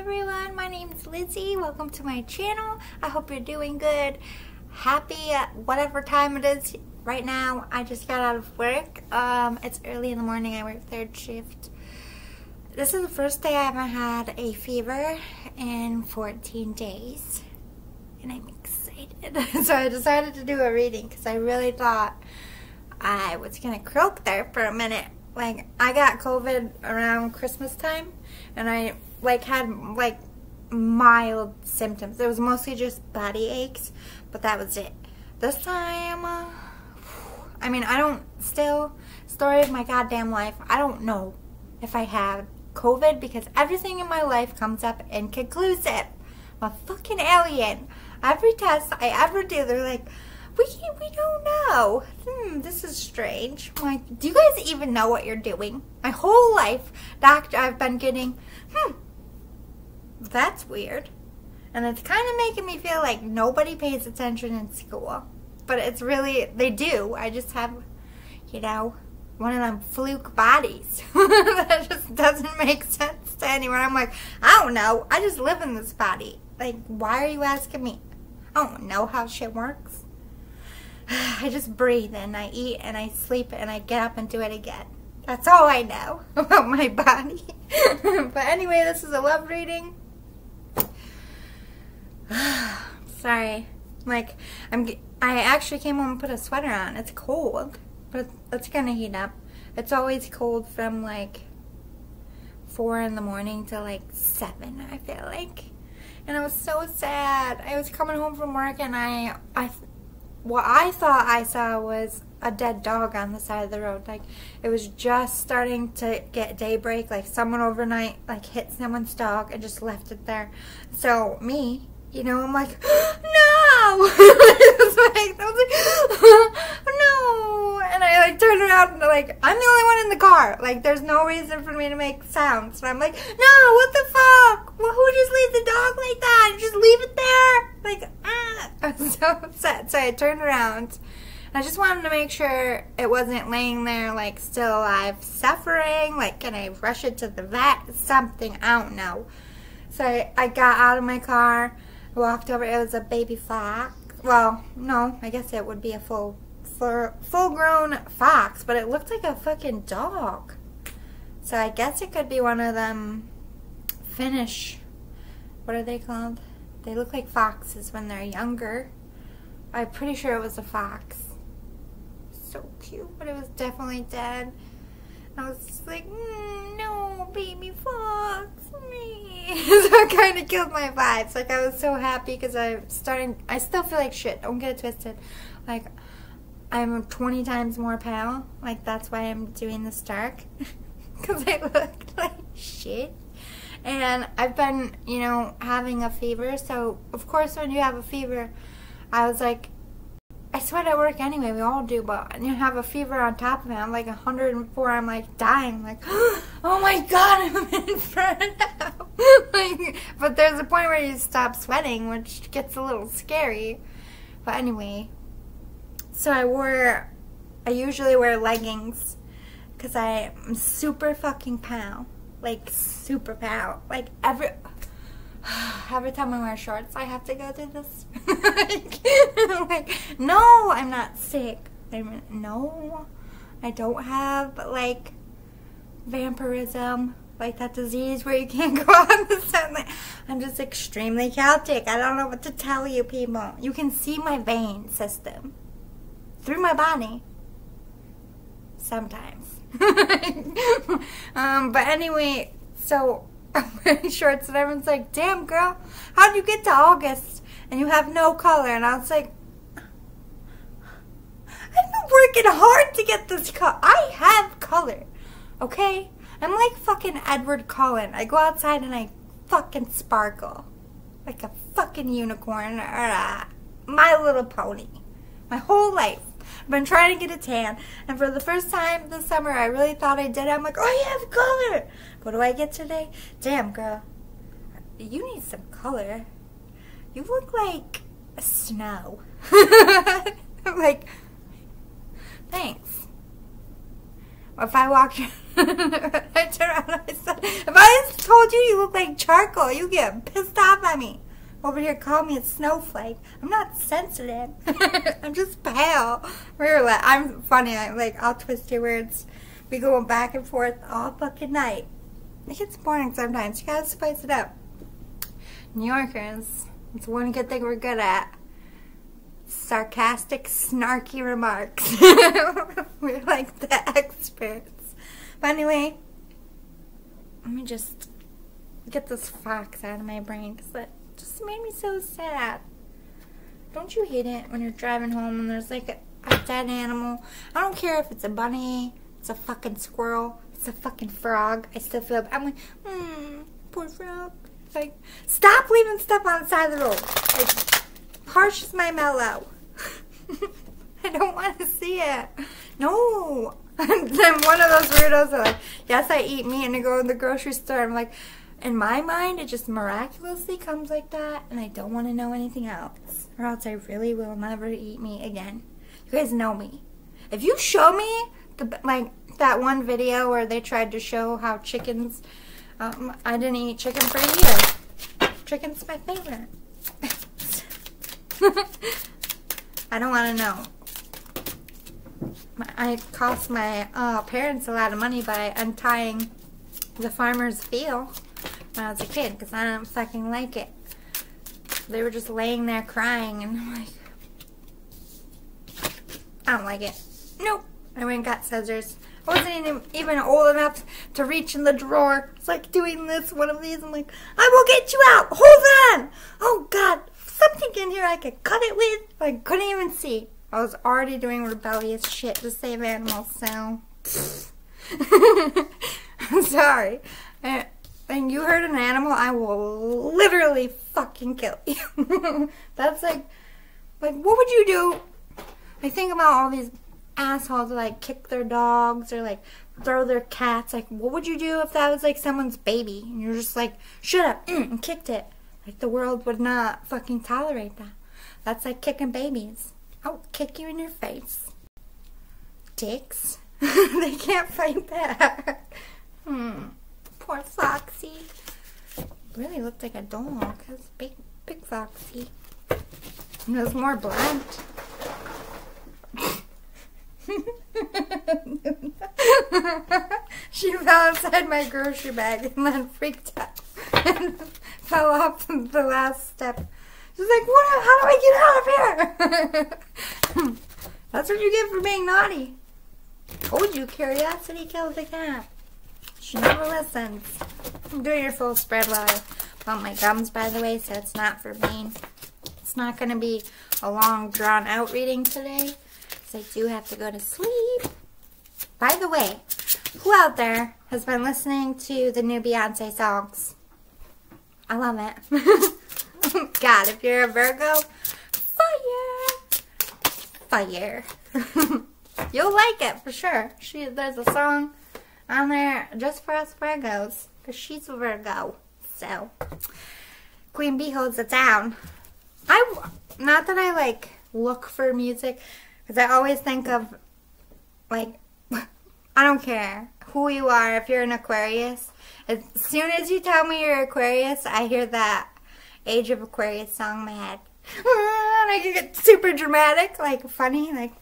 everyone, my name is Lizzie. Welcome to my channel. I hope you're doing good. Happy at whatever time it is right now. I just got out of work. It's early in the morning. I work third shift. This is the first day I haven't had a fever in 14 days. And I'm excited. So I decided to do a reading because I really thought I was going to croak there for a minute. Like, I got COVID around Christmas time, and I, had, mild symptoms. It was mostly just body aches, but that was it. This time, story of my goddamn life, I don't know if I had COVID because everything in my life comes up inconclusive. I'm a fucking alien. Every test I ever do, they're like, we don't know. This is strange. I'm like, do you guys even know what you're doing? My whole life, doctor, I've been getting, that's weird. And it's kind of making me feel like nobody pays attention in school. But it's really, they do. I just have, one of them fluke bodies. That just doesn't make sense to anyone. I'm like, I don't know. I just live in this body. Like, why are you asking me? I don't know how shit works. I just breathe and I eat and I sleep and I get up and do it again. That's all I know about my body. But anyway, this is a love reading. Sorry. I actually came home and put a sweater on. It's cold, but it's gonna heat up. It's always cold from 4 in the morning to 7, I feel like. And I was so sad. I was coming home from work and what I thought I saw was a dead dog on the side of the road. It was just starting to get daybreak. Someone overnight, hit someone's dog and just left it there. So, me, I'm like, no! No! And I, turned around and, I'm the only one in the car. There's no reason for me to make sounds. And I'm like, no, what the fuck? Well, who just leaves the dog like that? Just leave it there? I was so upset. So I turned around. I just wanted to make sure it wasn't laying there, still alive, suffering. Can I rush it to the vet? Something. I don't know. So I got out of my car, walked over. It was a baby fox. Well, no, I guess it would be a full-grown fox, but it looked like a fucking dog. So I guess it could be one of them Finnish. What are they called? They look like foxes when they're younger. I'm pretty sure it was a fox. So cute, but it was definitely dead. I was just like, no, baby fox, me. So it kind of killed my vibes. I was so happy because I still feel like shit. Don't get it twisted. I'm 20 times more pale. That's why I'm doing this dark. Because I looked like shit. And I've been, having a fever. So, of course, when you have a fever, I was like, I sweat at work anyway. We all do. But you have a fever on top of it. I'm 104. I'm dying. I'm oh my God, I'm in burnout. But there's a point where you stop sweating, which gets a little scary. But anyway. So I usually wear leggings. Because I'm super fucking pale. Super pale. Every time I wear shorts, I have to go through this. No, I'm not sick. No, I don't have, vampirism. That disease where you can't go out in the sun. I'm just extremely Celtic. I don't know what to tell you people. You can see my vein system through my body. Sometimes. But anyway, so I'm wearing shorts and everyone's like, damn girl, how'd you get to August and you have no color? And I was like, I've been working hard to get this color. I have color, okay? I'm like fucking Edward Cullen. I go outside and I fucking sparkle like a fucking unicorn or a My Little Pony. My whole life. I've been trying to get a tan, and for the first time this summer, I really thought I did. I'm like, oh, you have color. What do I get today? Damn, girl. You need some color. You look like snow. I'm like, thanks. If I walked I turn around and I said, if I just told you you look like charcoal, you get pissed off at me. Over here, call me a snowflake. I'm not sensitive. I'm just pale. I'm funny. I'll twist your words. We go back and forth all fucking night. It gets boring sometimes. You gotta spice it up. New Yorkers, it's one good thing we're good at. Sarcastic, snarky remarks. We're like the experts. But anyway, let me just get this fox out of my brain because that just made me so sad. Don't you hate it when you're driving home and there's like a dead animal? I don't care if it's a bunny, it's a fucking squirrel, it's a fucking frog. I still feel, I'm like, poor frog. Like, stop leaving stuff on the side of the road. It harshes my mellow. I don't want to see it. No. And then one of those weirdos are like, yes, I eat meat, and I go in the grocery store. I'm like, in my mind, it just miraculously comes like that, and I don't want to know anything else, or else I really will never eat meat again. You guys know me. If you show me that one video where they tried to show how chickens, I didn't eat chicken for a year. Chicken's my favorite. I don't want to know. I cost my parents a lot of money by untying the farmer's field when I was a kid because I didn't fucking like it. They were just laying there crying and I'm like, I don't like it. Nope. I went and got scissors. I wasn't even old enough to reach in the drawer. It's like doing this, one of these. I'm like, I will get you out. Hold on. Oh, God. Something in here I could cut it with. I couldn't even see. I was already doing rebellious shit to save animals, so. I'm sorry. And you hurt an animal, I will literally fucking kill you. That's like, what would you do? I think about all these assholes that like kick their dogs or like throw their cats. Like, what would you do if that was like someone's baby and you're just like, shut up, and kicked it? Like, the world would not fucking tolerate that. That's like kicking babies. I'll kick you in your face. Dicks. They can't fight back. Poor Foxy. Really looked like a dog. That's big Foxy. And it was more blunt. She fell inside my grocery bag and then freaked out and fell off the last step. She's like, what? How do I get out of here? That's what you get for being naughty. Told you, curiosity kills the cat. She never listens. I'm doing your full spread while I pump my gums, by the way, so it's not for me. It's not going to be a long, drawn-out reading today, because I do have to go to sleep. By the way, who out there has been listening to the new Beyonce songs? I love it. God, if you're a Virgo, fire. You'll like it for sure. There's a song on there just for us Virgos, because she's a Virgo. So, Queen Bee holds it down. Not that I like look for music, because I always think of like, I don't care who you are. If you're an Aquarius, as soon as you tell me you're Aquarius, I hear that Age of Aquarius song in my head. And I get super dramatic, like funny, like,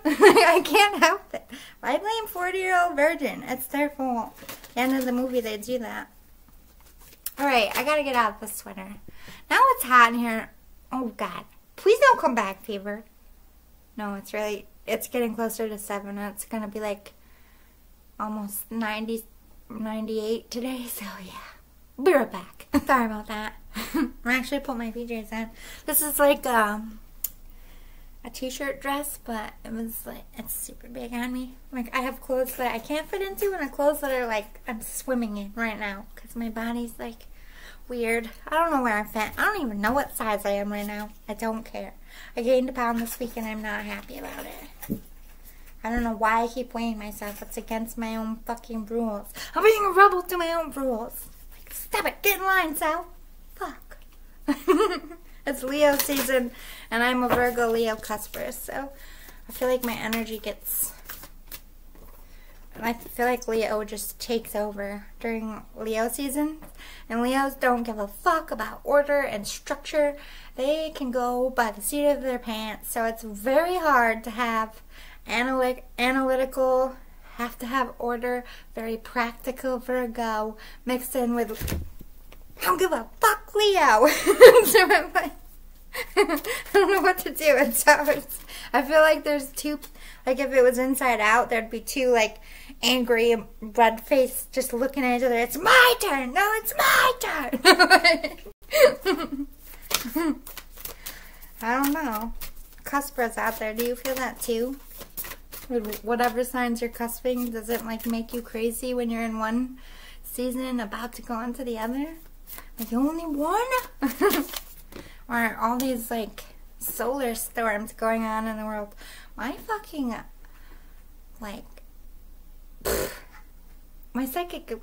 I can't help it. Why blame 40-year-old virgin? It's their fault. The end of the movie, they do that. Alright, I gotta get out of the sweater. Now it's hot in here. Oh, God. Please don't come back, fever. No, it's getting closer to 7. And it's gonna be like almost 90, 98 today, so yeah. Be right back. Sorry about that. I'm actually put my PJs on. This is like a t-shirt dress, but it's super big on me. Like, I have clothes that I can't fit into and clothes that are like I'm swimming in right now because my body's like weird. I don't know where I fit. I don't even know what size I am right now. I don't care. I gained a pound this week and I'm not happy about it. I don't know why I keep weighing myself. It's against my own fucking rules. I'm being a rebel to my own rules. Like, stop it. Get in line, Sal. Fuck. It's Leo season, and I'm a Virgo Leo cusper, so I feel like my energy gets And I feel like Leo just takes over during Leo season. And Leos don't give a fuck about order and structure. They can go by the seat of their pants. So it's very hard to have analytical, have to have order, very practical Virgo mixed in with I don't give a fuck Leo. So I'm like, I don't know what to do. And so I feel like there's two, like if it was Inside Out, there'd be two like angry, red face just looking at each other. It's my turn. No, it's my turn. I don't know. Cuspers out there, do you feel that too? Whatever signs you're cusping, does it like make you crazy when you're in one season about to go on to the other? Like only one? Or all these like solar storms going on in the world. My fucking like my psychic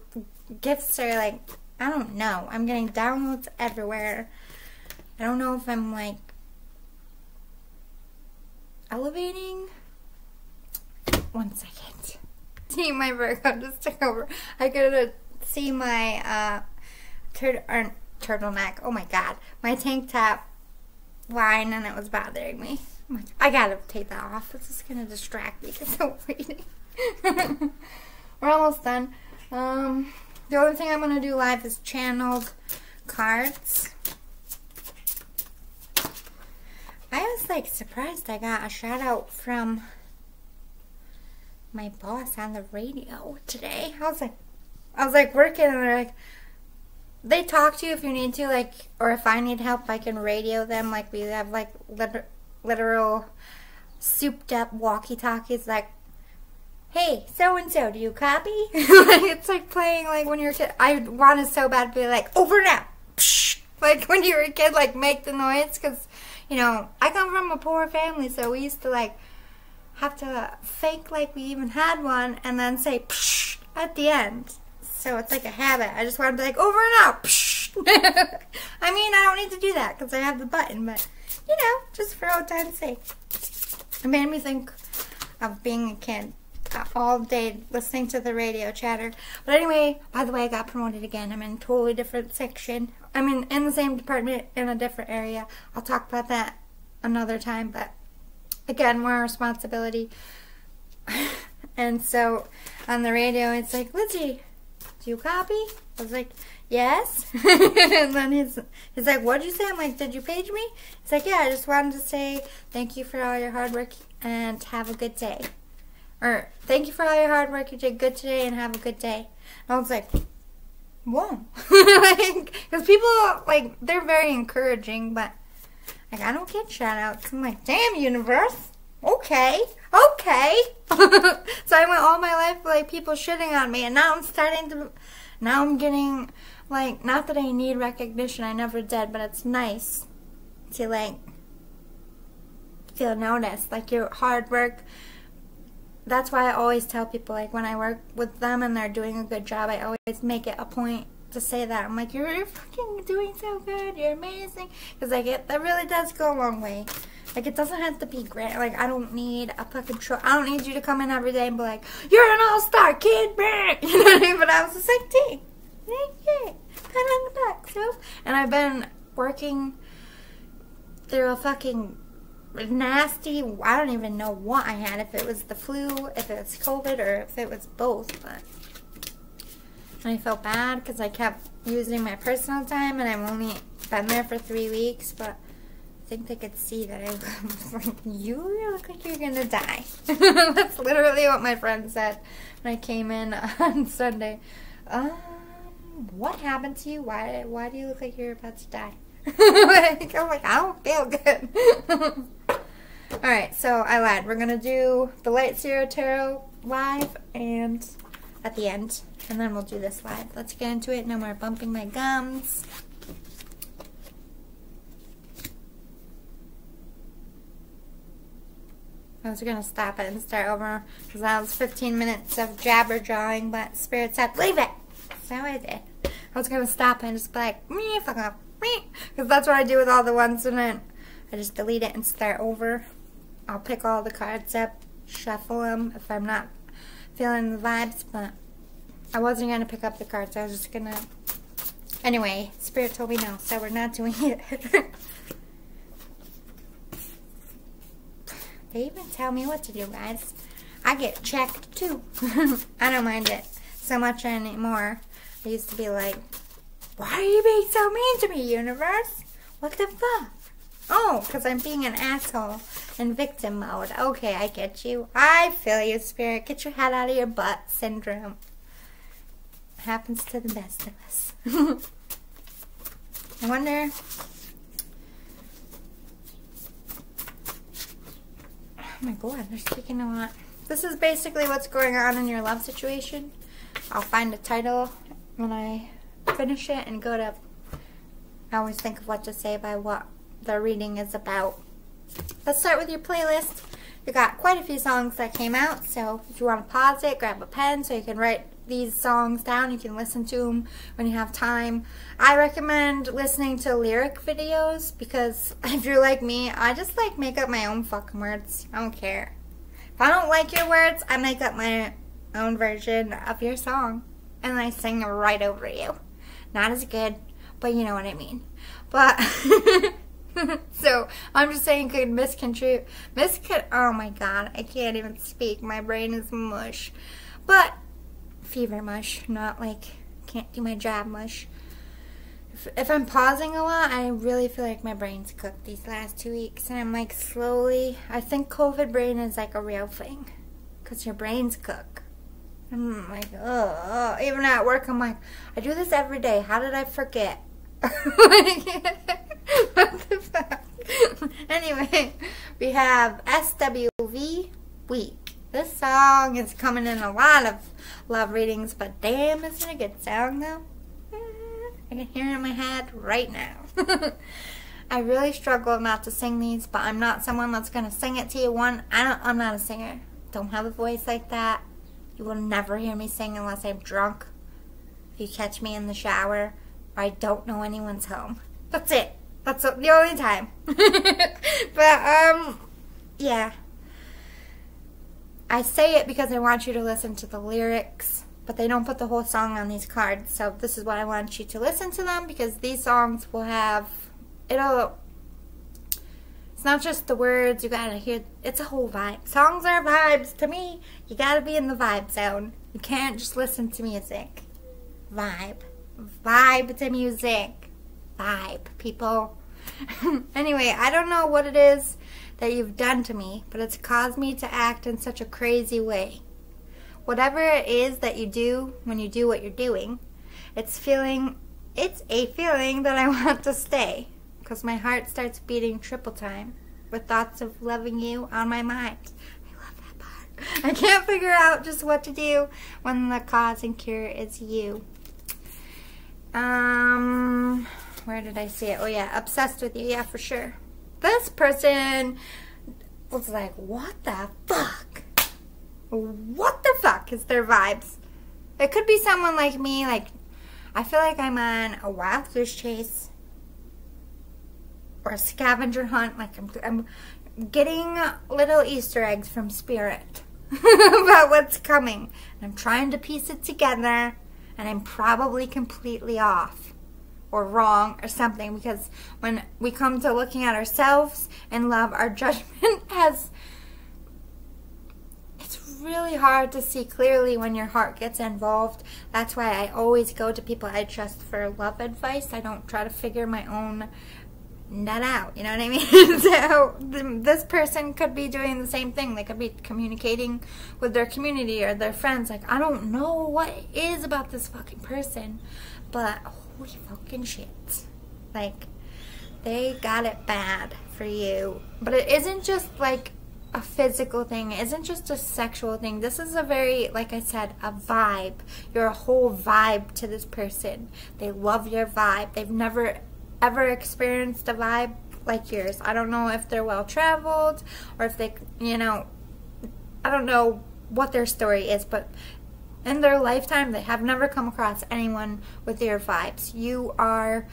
gifts are like, I don't know. I'm getting downloads everywhere. I don't know if I'm like elevating. One second. See, my Virgo just took over. I could see my turtleneck. Oh my god. My tank top line, and it was bothering me. I gotta take that off. It's just gonna distract me because I'm reading. We're almost done. The only thing I'm gonna do live is channeled cards. I was like surprised I got a shout out from my boss on the radio today. I was like working, and they're like, they talk to you if you need to, like, or if I need help, I can radio them. Like, we have like literal souped up walkie-talkies. Like, hey, so and so, do you copy? Like, it's like playing like when you're a kid. I wanted so bad to be like, over now. Psh! Like when you were a kid, like make the noise, because you know I come from a poor family, so we used to like have to fake like we even had one and then say psh at the end. So it's like a habit. I just want to be like, over and out. Psh. I mean, I don't need to do that because I have the button, but you know, just for old time's sake. It made me think of being a kid all day listening to the radio chatter. But anyway, by the way, I got promoted again. I'm in a totally different section. I'm in the same department in a different area. I'll talk about that another time, but again, more responsibility. And so on the radio, it's like, Lizzie, do you copy? I was like, yes. And then he's like, what'd you say? I'm like, did you page me? He's like, yeah, I just wanted to say thank you for all your hard work and have a good day. Or thank you for all your hard work. You did good today and have a good day. And I was like, whoa. Because people, like, they're very encouraging, but like, I don't get shout outs. I'm like, damn, universe. Okay. So I went all my life like people shitting on me, and now I'm getting like, not that I need recognition, I never did, but it's nice to like feel noticed, like your hard work. That's why I always tell people, like when I work with them and they're doing a good job, I always make it a point to say that. I'm like, you're fucking doing so good, you're amazing, because like that really does go a long way. Like, it doesn't have to be great. Like, I don't need a fucking show. I don't need you to come in every day and be like, you're an all-star kid, man. You know what I mean? But I was just like, thank you. Pat on the back, so. And I've been working through a fucking nasty, I don't even know what I had. If it was the flu, if it was COVID, or if it was both. But I felt bad because I kept using my personal time, and I've only been there for 3 weeks, but I think they could see that I was like, you look like you're gonna die. That's literally what my friend said when I came in on Sunday. What happened to you? Why do you look like you're about to die? Like, I'm like, I don't feel good. Alright, so I lied. We're gonna do the Light Zero Tarot live and at the end, and then we'll do this live. Let's get into it. No more bumping my gums. I was going to stop it and start over because that was 15 minutes of jabber jawing, but Spirit said, leave it. So I did. I was going to stop it and just be like, me, fuck off, me. Because that's what I do with all the ones, and then I just delete it and start over. I'll pick all the cards up, shuffle them if feeling the vibes, but I wasn't going to pick up the cards. I was just going to... Anyway, Spirit told me no, so we're not doing it. They even tell me what to do, guys. I get checked, too. I don't mind it so much anymore. I used to be like, why are you being so mean to me, universe? What the fuck? Oh, because I'm being an asshole in victim mode. Okay, I get you. I feel you, Spirit. Get your head out of your butt syndrome. Happens to the best of us. I wonder... Oh my god, they're speaking a lot. This is basically what's going on in your love situation. I'll find a title when I finish it and go to... I always think of what to say by what the reading is about. Let's start with your playlist. You got quite a few songs that came out, so if you want to pause it, grab a pen so you can write these songs down. You can listen to them when you have time. I recommend listening to lyric videos because if you're like me, I just like make up my own fucking words. I don't care. If I don't like your words, I make up my own version of your song and I sing right over you. Not as good, but you know what I mean. But so I'm just saying, could misconstrue, oh my god, I can't even speak. My brain is mush. But fever mush, not like can't do my job mush. If I'm pausing a lot, I really feel like my brain's cooked these last 2 weeks, and I'm like slowly, I think COVID brain is like a real thing, because your brains cook. I'm like, oh, even at work, I'm like, I do this every day. How did I forget? What the fuck? Anyway, we have SWV Weak. This song is coming in a lot of love readings, but damn, isn't it a good song though? I can hear it in my head right now. I really struggle not to sing these, but I'm not someone that's gonna sing it to you. I'm not a singer. Don't have a voice like that. You will never hear me sing unless I'm drunk. If you catch me in the shower, or I don't know anyone's home. That's it. That's the only time. But, yeah. I say it because I want you to listen to the lyrics, but they don't put the whole song on these cards. So this is why I want you to listen to them, because these songs will have, it's not just the words, you gotta hear, it's a whole vibe. Songs are vibes to me. You gotta be in the vibe zone. You can't just listen to music. Vibe. Vibe to music. Vibe, people. Anyway, I don't know what it is that you've done to me, but it's caused me to act in such a crazy way. Whatever it is that you do when you do what you're doing, it's a feeling that I want to stay, because my heart starts beating triple time with thoughts of loving you on my mind. I love that part. I can't figure out just what to do when the cause and cure is you. Where did I see it? Oh yeah, obsessed with you. Yeah, for sure. This person was like, what the fuck? What the fuck is their vibes? It could be someone like me, like, I feel like I'm on a wild goose chase or a scavenger hunt, like I'm getting little Easter eggs from Spirit about what's coming. And I'm trying to piece it together, and I'm probably completely off or wrong or something, because when we come to looking at ourselves and love, our judgment has, it's really hard to see clearly when your heart gets involved. That's why I always go to people I trust for love advice. I don't try to figure my own nut out, you know what I mean? So this person could be doing the same thing. They could be communicating with their community or their friends, like, I don't know what it is about this fucking person, but holy fucking shit, like, they got it bad for you. But it isn't just like a physical thing. It isn't just a sexual thing. This is a very, like I said, a vibe. You're a whole vibe to this person. They love your vibe. They've never ever experienced a vibe like yours. I don't know if they're well traveled or if they, you know, I don't know what their story is, but in their lifetime they have never come across anyone with your vibes. You are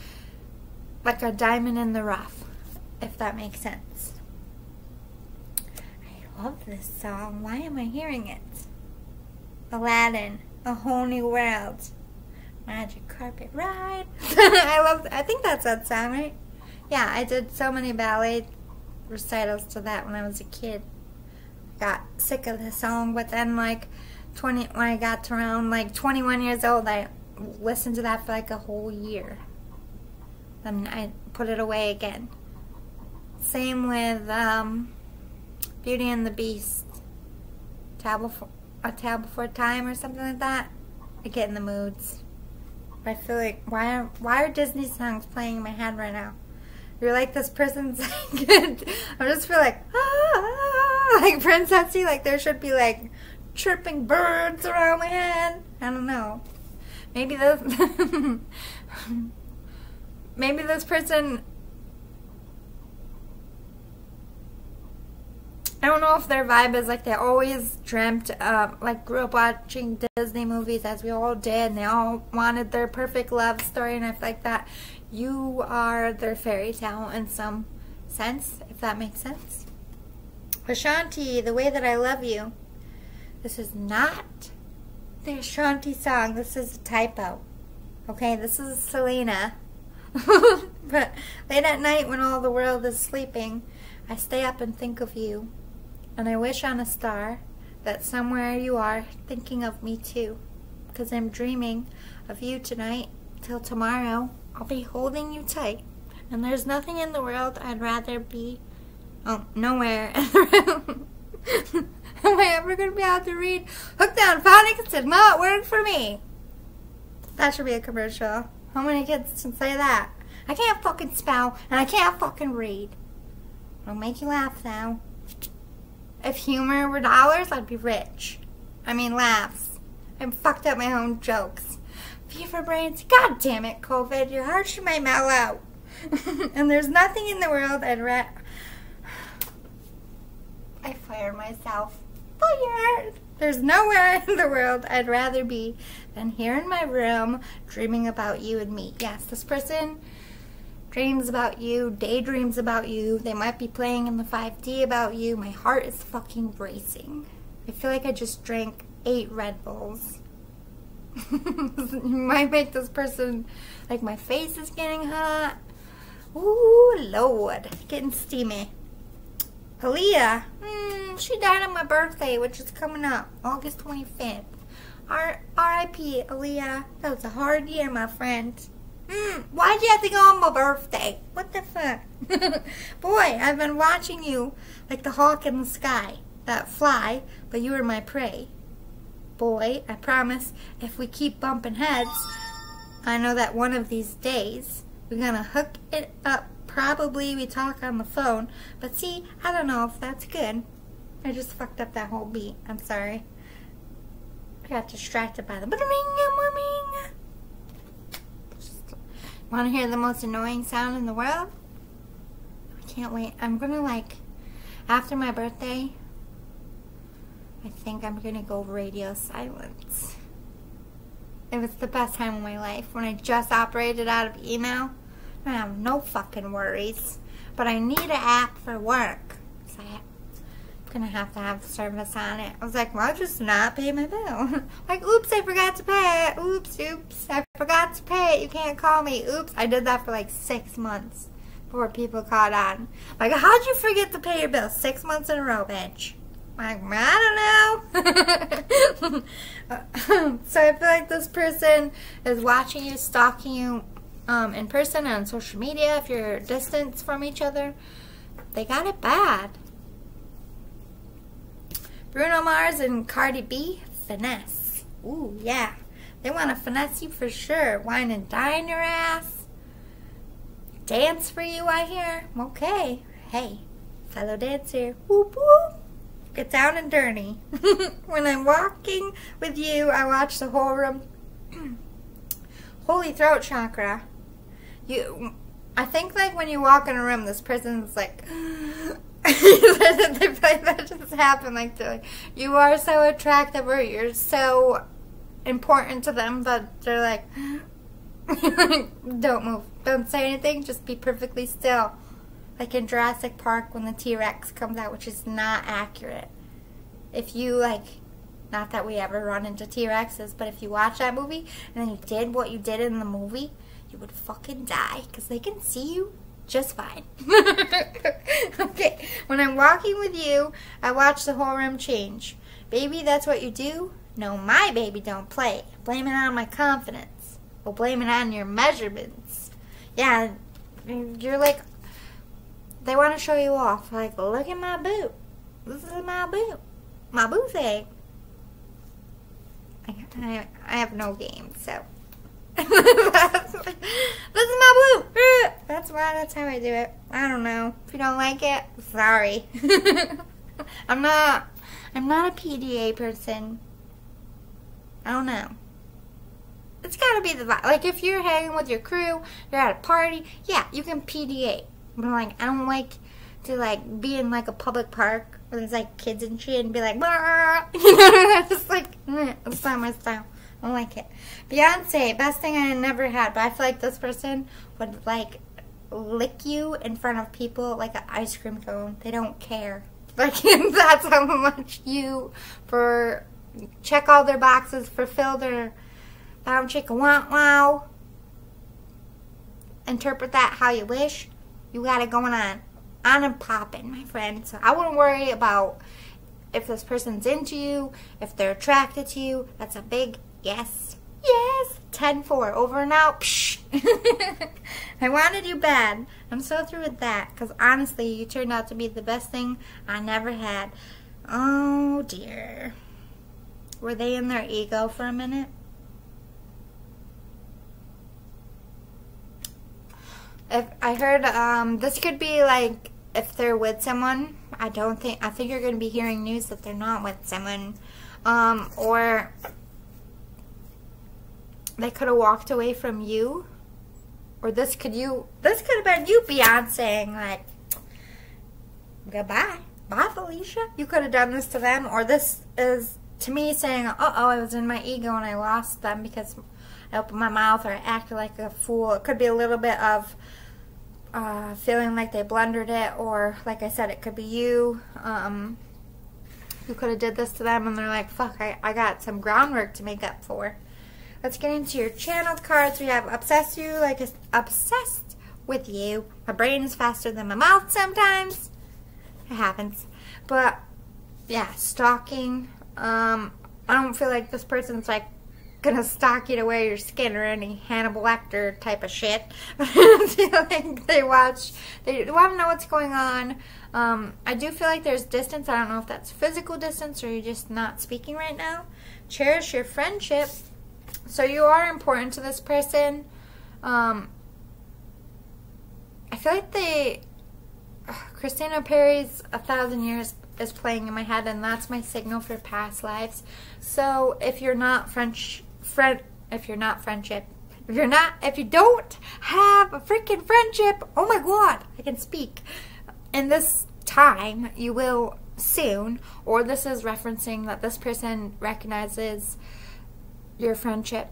like a diamond in the rough, if that makes sense. I love this song. Why am I hearing it? Aladdin, A Whole New World, Magic Carpet Ride. I think that's that song, right? Yeah, I did so many ballet recitals to that when I was a kid. Got sick of the song, but then like when I got to around like 21 years old, I listened to that for like a whole year. Then I put it away again. Same with Beauty and the Beast. A Tale Before Time or something like that. I get in the moods. I feel like, why are Disney songs playing in my head right now? You're like this person's like, I just feel like, like princessy, like there should be like chirping birds around my head. I don't know. Maybe maybe this person, I don't know if their vibe is like they always dreamt, like grew up watching Disney movies as we all did, and they all wanted their perfect love story, and I feel like that you are their fairy tale in some sense, if that makes sense. Ashanti, The Way That I Love You. This is not the Ashanti song. This is a typo. Okay, this is Selena. But late at night when all the world is sleeping, I stay up and think of you. And I wish on a star that somewhere you are thinking of me too. Because I'm dreaming of you tonight. Till tomorrow, I'll be holding you tight. And there's nothing in the world I'd rather be. Oh, nowhere. Am I ever going to be able to read? Hooked on phonics did not work for me. That should be a commercial. How many kids can say that? I can't fucking spell and I can't fucking read. It'll make you laugh now. If humor were dollars, I'd be rich. I mean laughs. I fucked up my own jokes. Fever brains. God damn it, COVID. Your heart should might mellow out. And there's nothing in the world I fired myself. Fired! There's nowhere in the world I'd rather be than here in my room dreaming about you and me. Yes, this person dreams about you, daydreams about you. They might be playing in the 5D about you. My heart is fucking racing. I feel like I just drank 8 Red Bulls. You might make this person, like my face is getting hot. Ooh, Lord, getting steamy. Aaliyah, she died on my birthday, which is coming up, August 25th. R.I.P. Aaliyah, that was a hard year, my friend. Why'd you have to go on my birthday? What the fuck? Boy, I've been watching you like the hawk in the sky that fly, but you were my prey. Boy, I promise, if we keep bumping heads, I know that one of these days we're gonna hook it up. Probably we talk on the phone, but see, I don't know if that's good. I just fucked up that whole beat. I'm sorry. I got distracted by the Want to hear the most annoying sound in the world? I can't wait. I'm gonna like, after my birthday, I think I'm gonna go radio silence. It was the best time of my life when I just operated out of email. I have no fucking worries, but I need an app for work, so I'm gonna have to have service on it. I was like, well, I'll just not pay my bill. Like, oops, I forgot to pay it. Oops, I forgot to pay it. You can't call me. Oops, I did that for like 6 months before people caught on. Like, how'd you forget to pay your bill? 6 months in a row, bitch. Like, I don't know. So I feel like this person is watching you, stalking you, in person on social media. If you're distance from each other, they got it bad. Bruno Mars and Cardi B, finesse. Ooh, yeah. They want to finesse you for sure. Wine and dine your ass. Dance for you, I hear. Okay. Hey, fellow dancer. Whoop, whoop. Get down and dirty. When I'm walking with you, I watch the whole room. Holy throat chakra. I think like when you walk in a room, this person's like, they feel like that just happened. Like they're like, you are so attractive, or you're so important to them that they're like, don't move, don't say anything, just be perfectly still. Like in Jurassic Park when the T-Rex comes out, which is not accurate. If you like Not that we ever run into T-Rexes, but if you watch that movie and then you did what you did in the movie, you would fucking die because they can see you just fine. Okay, when I'm walking with you, I watch the whole room change. Baby, that's what you do? No, my baby don't play. Blame it on my confidence. Well, blame it on your measurements. Yeah, you're like, they want to show you off. Like, look at my boot. This is my boot. My boot thing. I have no game, so. This is my boot. That's why. That's how I do it. I don't know. If you don't like it, sorry. I'm not a PDA person. I don't know. It's gotta be the vibe. Like if you're hanging with your crew, you're at a party, yeah, you can PDA. But like, I don't like to like be in like a public park where there's like kids and shit and be like, you know, just like, that's not my style. I don't like it. Beyonce, best thing I never had, but I feel like this person would like lick you in front of people like an ice cream cone. They don't care. Like that's how much you check all their boxes, fulfill their chicka wow. Interpret that how you wish. You got it going on and popping, my friend. So I wouldn't worry about if this person's into you, if they're attracted to you. That's a big yes. Yes. 10-4. Over and out. Psh. I wanted you bad. I'm so through with that. Because honestly, you turned out to be the best thing I never had. Oh, dear. Were they in their ego for a minute? If I heard, this could be like if they're with someone. I think you're going to be hearing news that they're not with someone. Or they could have walked away from you. Or this could have been you, Beyonce, like, goodbye. Bye, Felicia. You could have done this to them. Or this is to me saying, uh-oh, I was in my ego and I lost them because I opened my mouth or I acted like a fool. It could be a little bit of feeling like they blundered it, or like I said, it could be you. You could have did this to them and they're like, fuck, I got some groundwork to make up for. Let's get into your channeled cards. We have obsessed you, like obsessed with you. My brain is faster than my mouth sometimes. It happens. But yeah, stalking. I don't feel like this person's like gonna stalk you to wear your skin or any Hannibal Lecter type of shit. I feel like they want to know what's going on. I do feel like there's distance. I don't know if that's physical distance or you're just not speaking right now. Cherish your friendship. So you are important to this person. I feel like Christina Perri's 1,000 Years is playing in my head, and that's my signal for past lives. So if you're not if you don't have a freaking friendship, oh my god, I can speak. In this time, you will soon, or this is referencing that this person recognizes your friendship.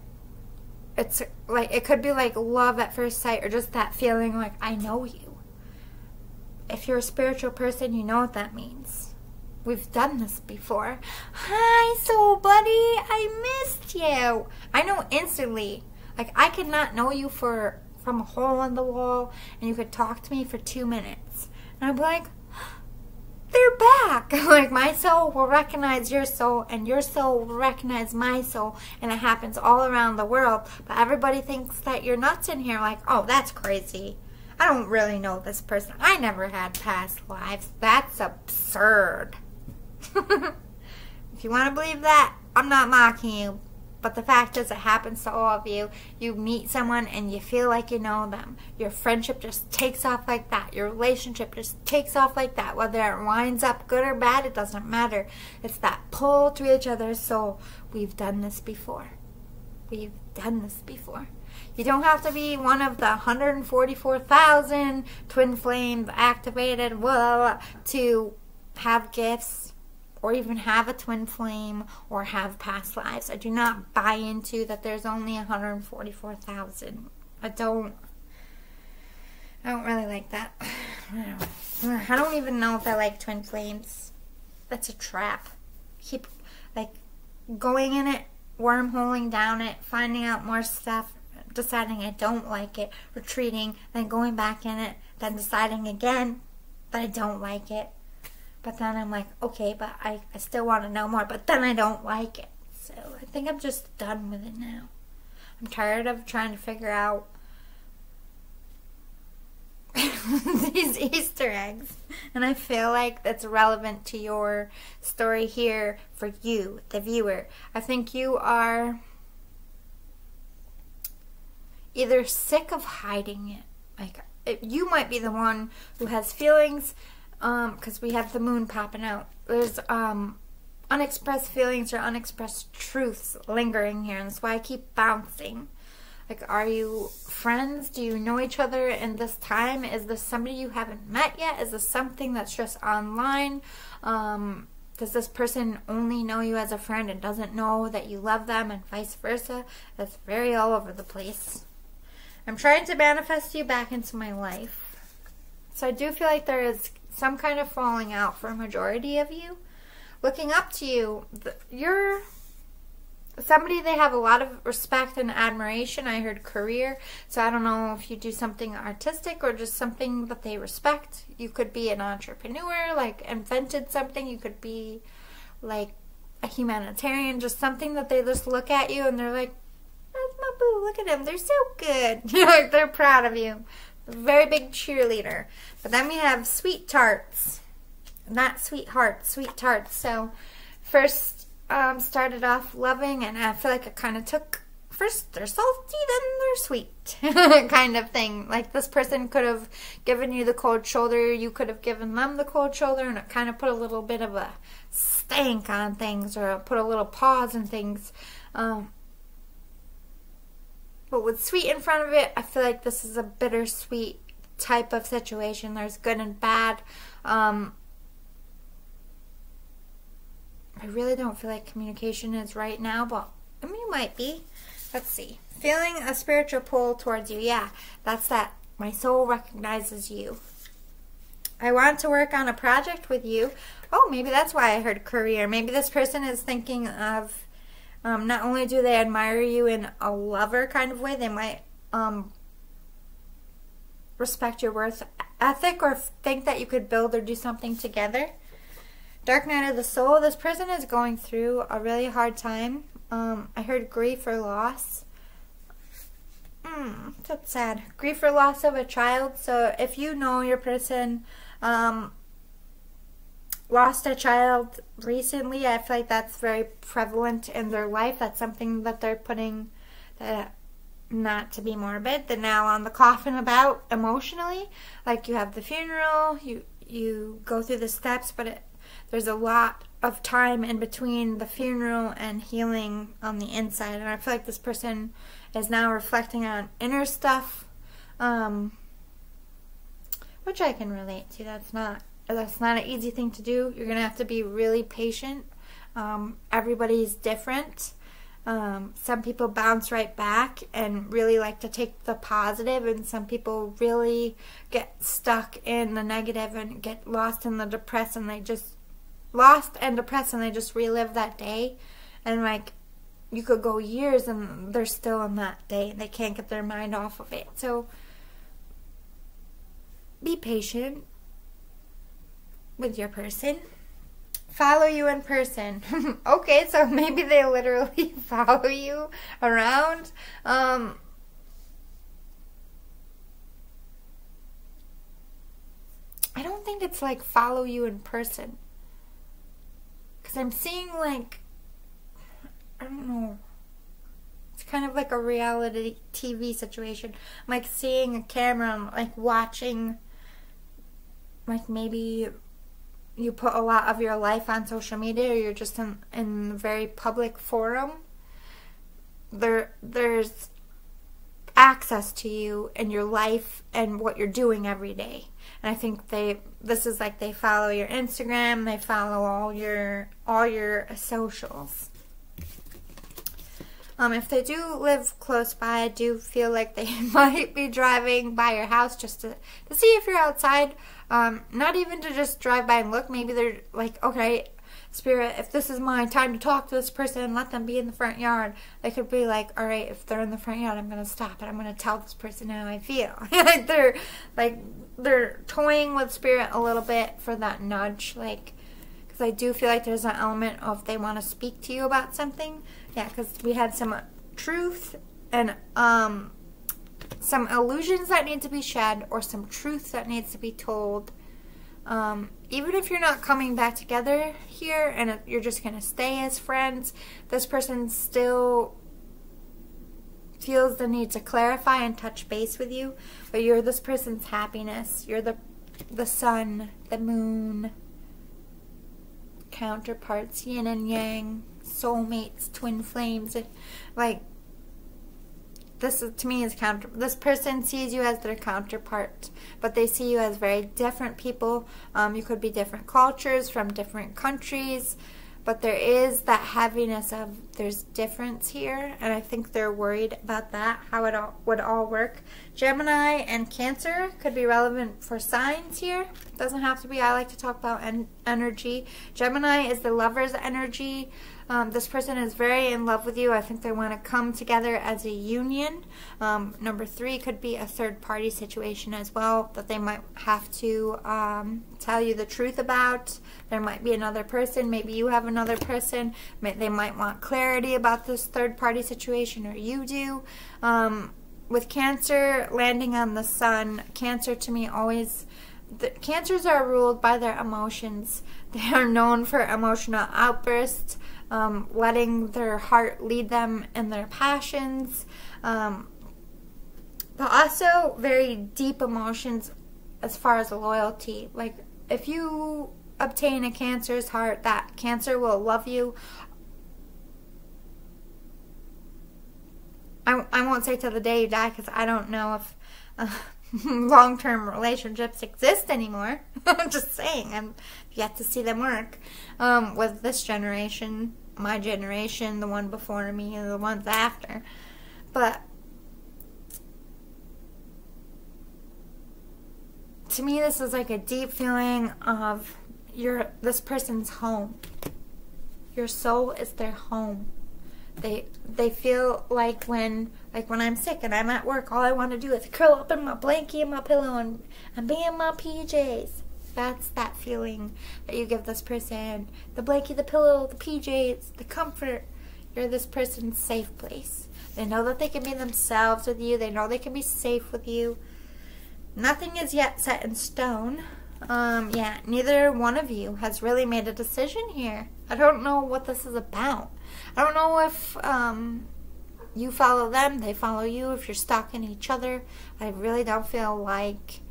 It's like, it could be like love at first sight, or just that feeling like, I know you. If you're a spiritual person, you know what that means. We've done this before. Hi, soul buddy. I missed you. I know instantly. Like, I could not know you from a hole in the wall, and you could talk to me for 2 minutes. And I'd be like, they're back. Like, my soul will recognize your soul, and your soul will recognize my soul, and it happens all around the world. But everybody thinks that you're nuts in here. Like, oh, that's crazy. I don't really know this person. I never had past lives. That's absurd. If you want to believe that, I'm not mocking you. But the fact is, it happens to all of you. You meet someone and you feel like you know them. Your friendship just takes off like that. Your relationship just takes off like that. Whether it winds up good or bad, it doesn't matter. It's that pull to each other's soul. We've done this before. We've done this before. You don't have to be one of the 144,000 twin flames activated to have gifts, or even have a twin flame, or have past lives. I do not buy into that there's only 144,000. I don't really like that. I don't even know if I like twin flames. That's a trap. going in it, wormholing down it, finding out more stuff, deciding I don't like it, retreating, then going back in it, then deciding again that I don't like it. But then I'm like, okay, but I still want to know more, but then I don't like it. So I think I'm just done with it now. I'm tired of trying to figure out these Easter eggs. And I feel like that's relevant to your story here for you, the viewer. I think you are either sick of hiding it. Like, you might be the one who has feelings, because we have the moon popping out. There's unexpressed feelings or unexpressed truths lingering here, and that's why I keep bouncing. Like, are you friends? Do you know each other in this time? Is this somebody you haven't met yet? Is this something that's just online? Does this person only know you as a friend and doesn't know that you love them, and vice versa? That's very all over the place. I'm trying to manifest you back into my life. So I do feel like there is some kind of falling out for a majority of you. Looking up to you, you're somebody they have a lot of respect and admiration. I heard career, so I don't know if you do something artistic or just something that they respect. You could be an entrepreneur, like invented something. You could be like a humanitarian, just something that they just look at you and they're like, that's my boo, look at them, they're so good. Like, they're proud of you. Very big cheerleader. But then we have sweet tarts. Not sweethearts, sweet tarts. So first started off loving, and I feel like it kind of took, first they're salty, then they're sweet kind of thing. Like, this person could have given you the cold shoulder, you could have given them the cold shoulder, and it kind of put a little bit of a stank on things, or put a little pause in things. But with sweet in front of it, I feel like this is a bittersweet type of situation. There's good and bad. I really don't feel like communication is right now, but I mean, it might be. Let's see. Feeling a spiritual pull towards you. Yeah, that's that. My soul recognizes you. I want to work on a project with you. Oh, maybe that's why I heard career. Maybe this person is thinking of, not only do they admire you in a lover kind of way, they might respect your worth ethic or think that you could build or do something together. Dark night of the soul. This person is going through a really hard time. I heard grief or loss. That's sad. Grief or loss of a child. So if you know your person lost a child recently, I feel like that's very prevalent in their life. That's something that they're putting, not to be morbid, the nail on the coffin about emotionally. Like, you have the funeral, you go through the steps, but there's a lot of time in between the funeral and healing on the inside. And I feel like this person is now reflecting on inner stuff, which I can relate to. That's not an easy thing to do. You're going to have to be really patient. Everybody's different. Some people bounce right back and really like to take the positive, and some people really get stuck in the negative and get lost in the depressed, and they just relive that day. And like, you could go years and they're still in that day. They can't get their mind off of it. So be patient with your person. Follow you in person. Okay, so maybe they literally follow you around. I don't think it's like follow you in person, because I'm seeing, like, I don't know, it's kind of like a reality TV situation. I'm like seeing a camera, I'm like watching, like, maybe you put a lot of your life on social media, or you're just in a very public forum. There's access to you and your life and what you're doing every day. And I think this is like they follow your Instagram, they follow all your socials. If they do live close by, I do feel like they might be driving by your house just to see if you're outside. Not even to just drive by and look. Maybe they're like, okay, Spirit, if this is my time to talk to this person, let them be in the front yard. They could be like, all right, if they're in the front yard, I'm going to stop and I'm going to tell this person how I feel. they're toying with Spirit a little bit for that nudge, like, because I do feel like there's an element of they want to speak to you about something. Yeah, because we had some truth and some illusions that need to be shed, or some truth that needs to be told. Even if you're not coming back together here and you're just going to stay as friends, this person still feels the need to clarify and touch base with you. But you're this person's happiness. You're the sun, the moon, counterparts, yin and yang, soulmates, twin flames. Like, this is, to me, is this person sees you as their counterpart, but they see you as very different people. You could be different cultures from different countries, but there is that heaviness of there's difference here, and I think they're worried about that, how it all would all work. Gemini and Cancer could be relevant for signs here. Doesn't have to be. I like to talk about energy. Gemini is the lover's energy. This person is very in love with you. I think they want to come together as a union. Number 3 could be a third-party situation as well that they might have to tell you the truth about. There might be another person. Maybe you have another person. They might want clarity about this third-party situation, or you do. With Cancer landing on the sun, Cancer to me always... Cancers are ruled by their emotions. They are known for emotional outbursts, letting their heart lead them in their passions, but also very deep emotions as far as loyalty. Like, if you obtain a Cancer's heart, that Cancer will love you. I won't say till the day you die, because I don't know if long-term relationships exist anymore. I'm just saying, I'm yet to see them work with this generation, my generation, the one before me, and the ones after. But to me, this is like a deep feeling of this person's home. Your soul is their home. They feel like when I'm sick and I'm at work, all I want to do is curl up in my blankie and my pillow and be in my PJs. That's that feeling that you give this person. The blankie, the pillow, the PJs, the comfort. You're this person's safe place. They know that they can be themselves with you. They know they can be safe with you. Nothing is yet set in stone. Yeah, neither one of you has really made a decision here. I don't know what this is about. I don't know if you follow them, they follow you, if you're stuck in each other. I really don't feel like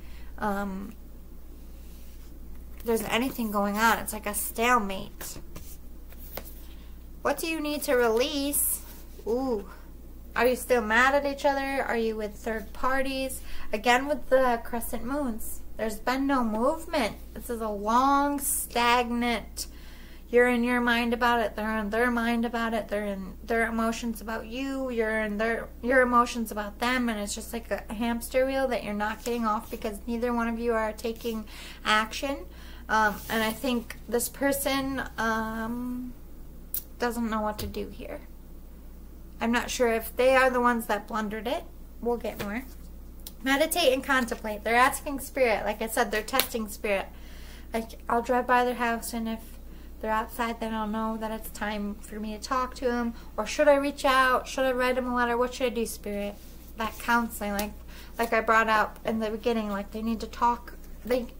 there's anything going on. It's like a stalemate. What do you need to release? Ooh. Are you still mad at each other? Are you with third parties? Again, with the crescent moons, there's been no movement. This is a long, stagnant... You're in your mind about it. They're in their mind about it. They're in their emotions about you. You're in your emotions about them. And it's just like a hamster wheel that you're not getting off because neither one of you are taking action. And I think this person doesn't know what to do here. I'm not sure if they are the ones that blundered it. We'll get more. Meditate and contemplate. They're asking Spirit. Like I said, they're testing Spirit. Like, I'll drive by their house, and if they're outside, then I'll know that it's time for me to talk to them. Or should I reach out? Should I write them a letter? What should I do, Spirit? That counseling, like I brought up in the beginning, like they need to talk.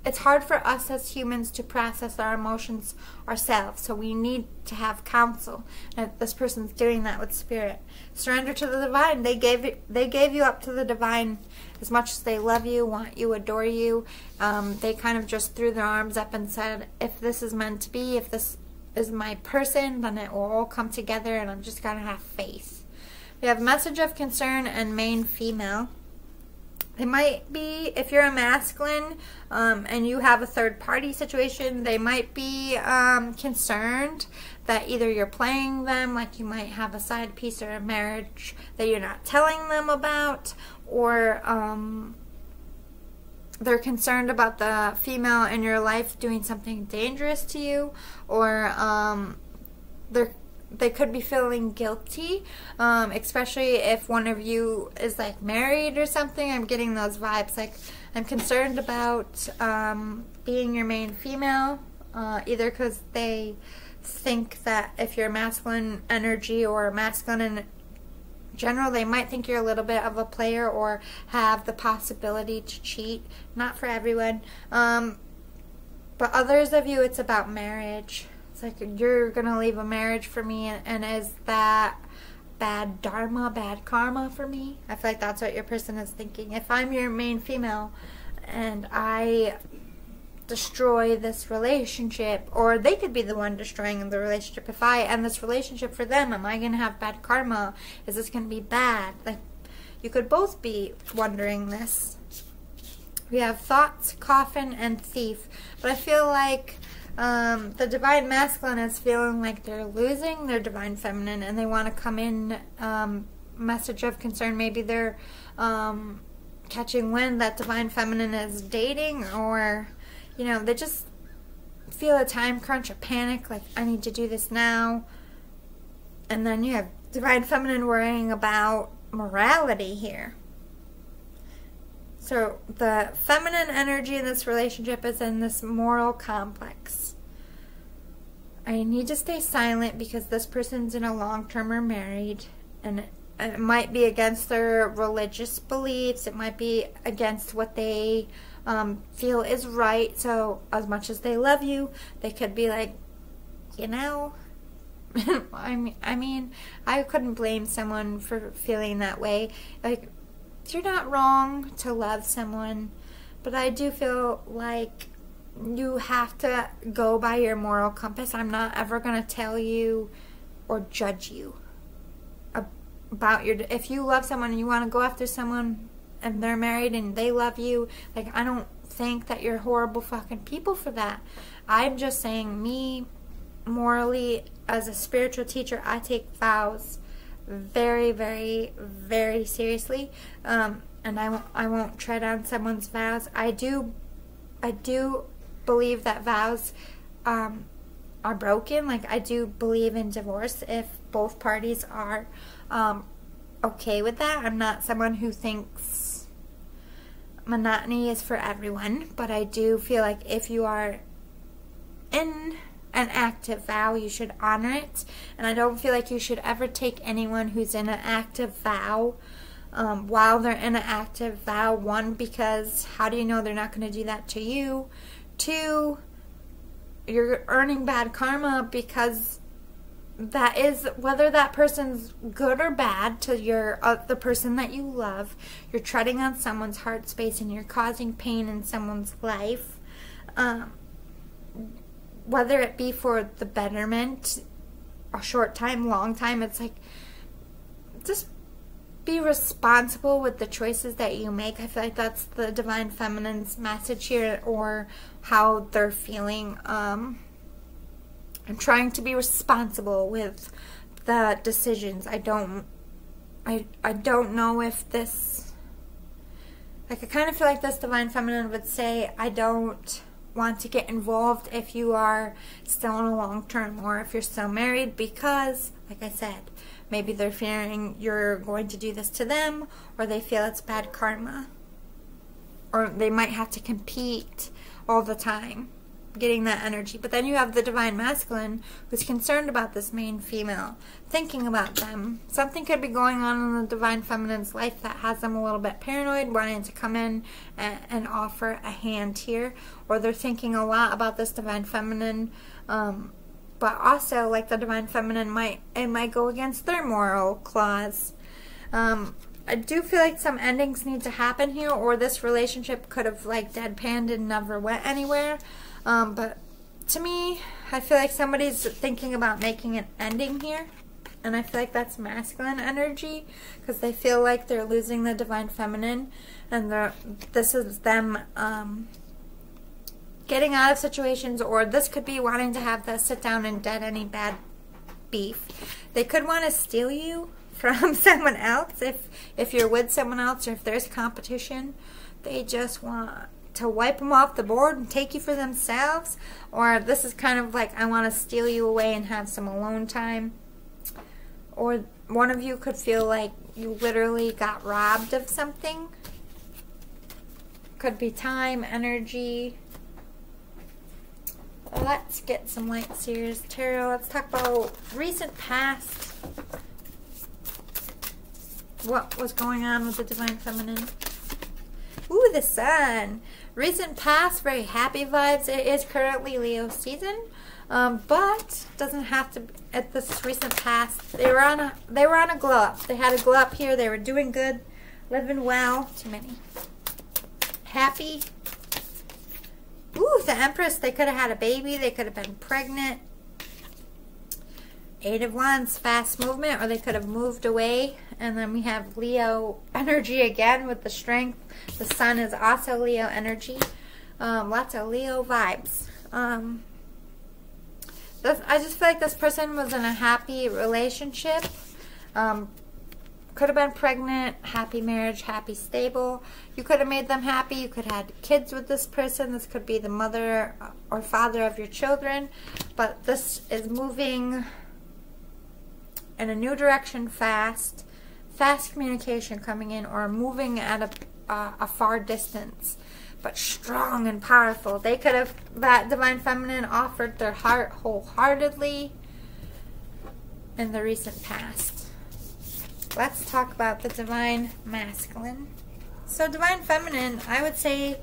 It's hard for us as humans to process our emotions ourselves, so we need to have counsel. And this person's doing that with Spirit. Surrender to the divine. They gave you up to the divine as much as they love you, want you, adore you. They kind of just threw their arms up and said, if this is meant to be, if this is my person, then it will all come together, and I'm just going to have faith. We have message of concern and main female. They might be, if you're a masculine and you have a third-party situation, they might be concerned that either you're playing them, like you might have a side piece or a marriage that you're not telling them about, or they're concerned about the female in your life doing something dangerous to you, or they could be feeling guilty, especially if one of you is like married or something. I'm getting those vibes. Like, I'm concerned about being your main female, either because they think that if you're masculine energy or masculine in general, they might think you're a little bit of a player or have the possibility to cheat. Not for everyone, but others of you, it's about marriage. It's like, you're gonna leave a marriage for me, and is that bad dharma, bad karma for me? I feel like that's what your person is thinking. If I'm your main female and I destroy this relationship, or they could be the one destroying the relationship. If I end this relationship for them, am I gonna have bad karma? Is this gonna be bad? Like, you could both be wondering this. We have thoughts, coffin, and thief. But I feel like the divine masculine is feeling like they're losing their divine feminine, and they want to come in, message of concern. Maybe they're catching wind that divine feminine is dating, or you know, they just feel a time crunch, a panic, like, I need to do this now. And then you have divine feminine worrying about morality here. So the feminine energy in this relationship is in this moral complex. I need to stay silent because this person's in a long-term or married, and it might be against their religious beliefs. It might be against what they feel is right. So as much as they love you, they could be like, you know, I mean, I couldn't blame someone for feeling that way. Like, you're not wrong to love someone, but I do feel like you have to go by your moral compass. I'm not ever going to tell you or judge you about your, if you love someone and you want to go after someone and they're married and they love you, like, I don't think that you're horrible fucking people for that. I'm just saying, me, morally, as a spiritual teacher, I take vows very, very, very seriously, and I won't tread on someone's vows. I do believe that vows are broken. Like, I do believe in divorce if both parties are okay with that. I'm not someone who thinks monotony is for everyone, but I do feel like if you are in an active vow, you should honor it. And I don't feel like you should ever take anyone who's in an active vow while they're in an active vow. One, because how do you know they're not going to do that to you? Two, you're earning bad karma, because that is, whether that person's good or bad to your the person that you love, you're treading on someone's heart space and you're causing pain in someone's life. Whether it be for the betterment, a short time, long time, it's like, just be responsible with the choices that you make. I feel like that's the divine feminine's message here, or how they're feeling. I'm trying to be responsible with the decisions. I don't know if this, like, I kind of feel like this divine feminine would say, I don't want to get involved if you are still in a long term, or if you're still married, because, like I said, maybe they're fearing you're going to do this to them, or they feel it's bad karma, or they might have to compete all the time, getting that energy. But then you have the divine masculine who's concerned about this main female, thinking about them. Something could be going on in the divine feminine's life that has them a little bit paranoid, wanting to come in and offer a hand here. Or they're thinking a lot about this divine feminine, but also, like, the divine feminine might go against their moral clause. I do feel like some endings need to happen here, or this relationship could have, like, deadpanned and never went anywhere. But to me, I feel like somebody's thinking about making an ending here. And I feel like that's masculine energy, because they feel like they're losing the divine feminine. And this is them getting out of situations, or this could be wanting to have the sit down and dead any bad beef. They could want to steal you from someone else if you're with someone else, or if there's competition. They just want to wipe them off the board and take you for themselves, or this is kind of like I want to steal you away and have some alone time. Or one of you could feel like you literally got robbed of something. Could be time, energy. Let's get some Light Seers Tarot. Let's talk about recent past. What was going on with the Divine Feminine? Ooh, the Sun. Recent past, very happy vibes. It is currently Leo season, but doesn't have to. At this recent past, they were on a glow up. They had a glow up here. They were doing good, living well. Too many. Happy. Ooh, the Empress. They could have had a baby. They could have been pregnant. 8 of Wands, fast movement, or they could have moved away. And then we have Leo energy again with the Strength. The Sun is also Leo energy. Lots of Leo vibes. I just feel like this person was in a happy relationship. Could have been pregnant, happy marriage, happy stable. You could have made them happy. You could have had kids with this person. This could be the mother or father of your children. But this is moving in a new direction fast. Fast communication coming in, or moving at a far distance, but strong and powerful. They could have, that Divine Feminine offered their heart wholeheartedly in the recent past. Let's talk about the Divine Masculine. So Divine Feminine, I would say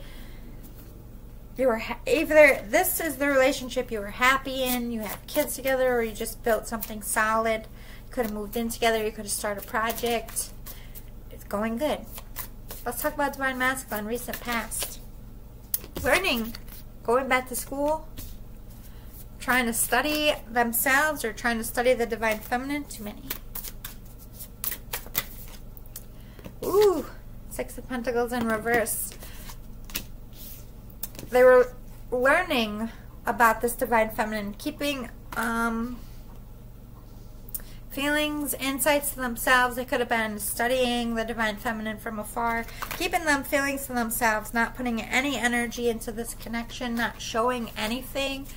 you were either this is the relationship you were happy in, you have kids together, or you just built something solid. You could have moved in together, you could have started a project. It's going good. Let's talk about Divine Masculine, recent past. Learning, going back to school, trying to study themselves, or trying to study the Divine Feminine. Too many. Ooh, 6 of Pentacles in reverse. They were learning about this Divine Feminine, keeping feelings, insights to themselves. They could have been studying the Divine Feminine from afar, keeping them feelings to themselves, not putting any energy into this connection, not showing anything,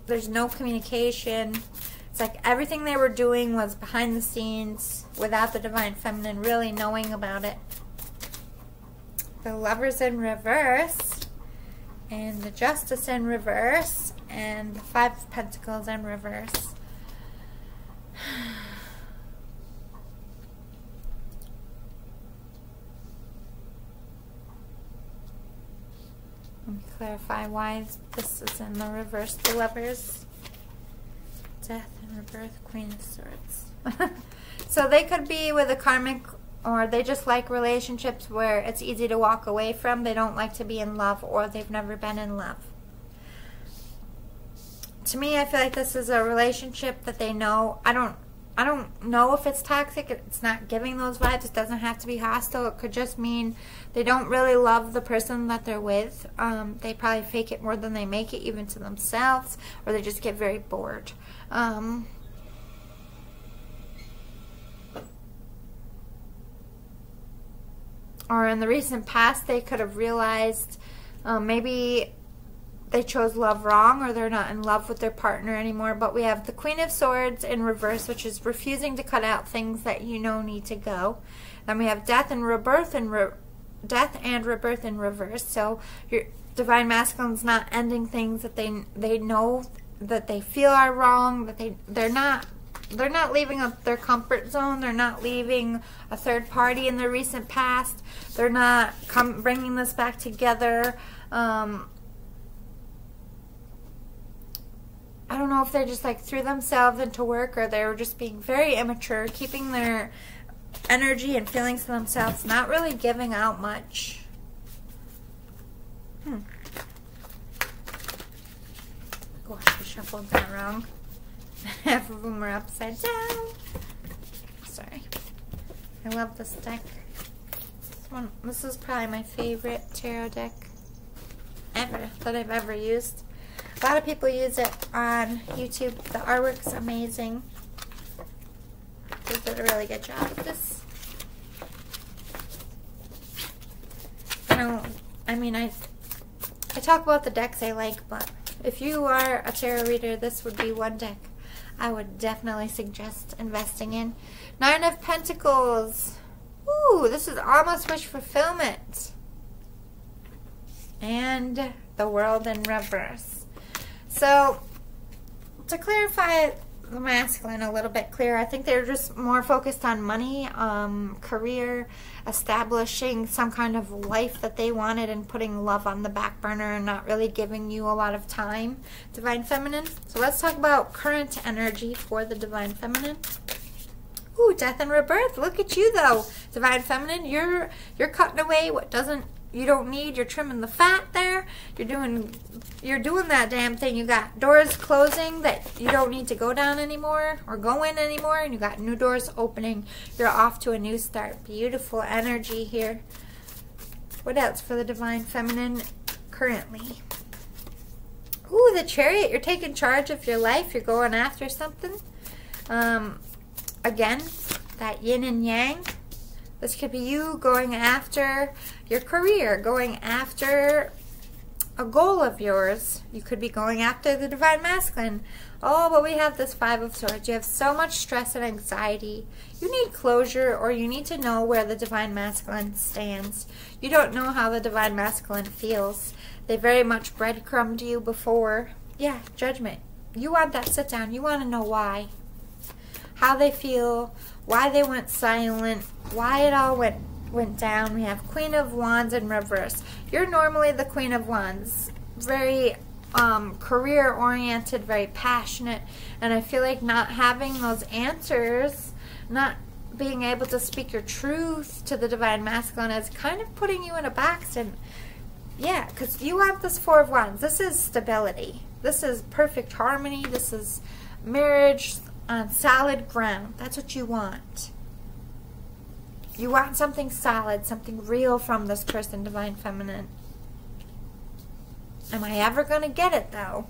there's no communication. It's like everything they were doing was behind the scenes without the Divine Feminine really knowing about it. The Lovers in reverse, and the Justice in reverse, and the 5 of Pentacles in reverse. Let me clarify why this is in the reverse. The Lovers, Death in reverse, Queen of Swords. So they could be with a karmic, or they just like relationships where it's easy to walk away from. They don't like to be in love, or they've never been in love. To me, I feel like this is a relationship that they know. I don't know if it's toxic. It's not giving those vibes. It doesn't have to be hostile. It could just mean they don't really love the person that they're with. They probably fake it more than they make it, even to themselves, or they just get very bored. Or in the recent past, they could have realized maybe they chose love wrong, or they're not in love with their partner anymore. But we have the Queen of Swords in reverse, which is refusing to cut out things that you know need to go. Then we have Death and Rebirth and Rebirth in reverse. So your Divine Masculine's not ending things that they know that they feel are wrong. That they're not leaving their comfort zone. They're not leaving a third party in the recent past. They're not bringing this back together. I don't know if they just like threw themselves into work, or they were just being very immature, keeping their energy and feelings to themselves, not really giving out much. Oh, I shuffled that wrong. Half of them are upside down. Sorry. I love this deck. This is probably my favorite tarot deck ever that I've ever used. A lot of people use it on YouTube. The artwork's amazing. They did a really good job with this. know, I mean, I talk about the decks I like, but if you are a tarot reader, this would be one deck I would definitely suggest investing in. Nine of Pentacles. Ooh, this is almost wish fulfillment. And the World in reverse. So, to clarify the masculine a little bit clearer, I think they're just more focused on money, career, establishing some kind of life that they wanted and putting love on the back burner and not really giving you a lot of time, Divine Feminine. So let's talk about current energy for the Divine Feminine. Ooh, Death and Rebirth. Look at you though, Divine Feminine. You're cutting away what you don't need. You're trimming the fat there. You're doing that damn thing. You got doors closing that you don't need to go down anymore or go in anymore, and you got new doors opening. You're off to a new start. Beautiful energy here. What else for the Divine Feminine currently? Ooh, the Chariot. You're taking charge of your life. You're going after something. Again, that yin and yang. This could be you going after your career, going after a goal of yours. You could be going after the Divine Masculine. Oh, but we have this Five of Swords. You have so much stress and anxiety. You need closure, or you need to know where the Divine Masculine stands. You don't know how the Divine Masculine feels. They very much breadcrumbed you before. Yeah, judgment. You want that sit down. You want to know why. How they feel, why they went silent, why it all went down. We have Queen of Wands in reverse. You're normally the Queen of Wands. Very career-oriented, very passionate. And I feel like not having those answers, not being able to speak your truth to the Divine Masculine is kind of putting you in a box. And yeah, because you want this Four of Wands. This is stability. This is perfect harmony. This is marriage on solid ground. That's what you want. You want something solid, something real from this person, Divine Feminine. Am I ever going to get it, though?